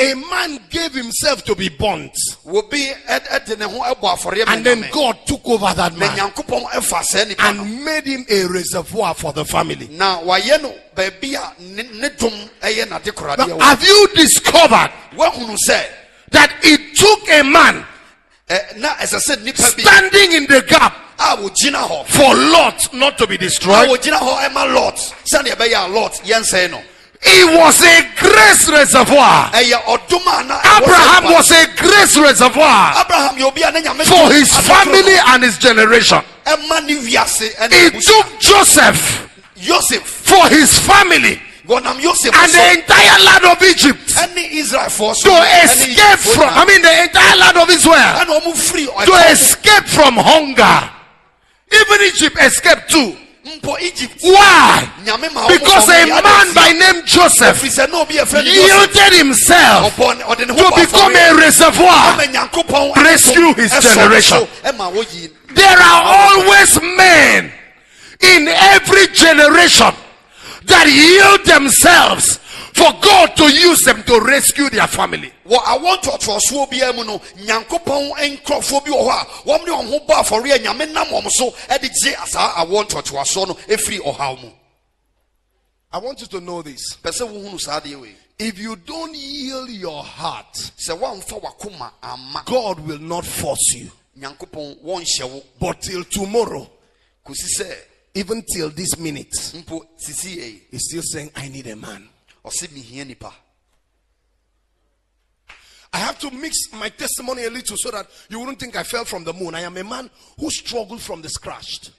a man gave himself to be burnt. And then God took over that man and made him a reservoir for the family. Now, have you discovered that it took a man standing in the gap for Lot not to be destroyed? He was a grace reservoir. Abraham was a grace reservoir for his family and his generation. It took Joseph for his family and the entire land of Egypt to escape from, the entire land of Israel to escape from hunger. Even Egypt escaped too. Why? Because a man by name Joseph yielded himself to become a reservoir to rescue his generation. There are always men in every generation that yield themselves for God to use them to rescue their family. I want to you to know this. If you don't yield your heart, God will not force you. But till tomorrow, even till this minute, he's still saying, I need a man. I have to mix my testimony a little so that you wouldn't think I fell from the moon. I am a man who struggled from the scratch.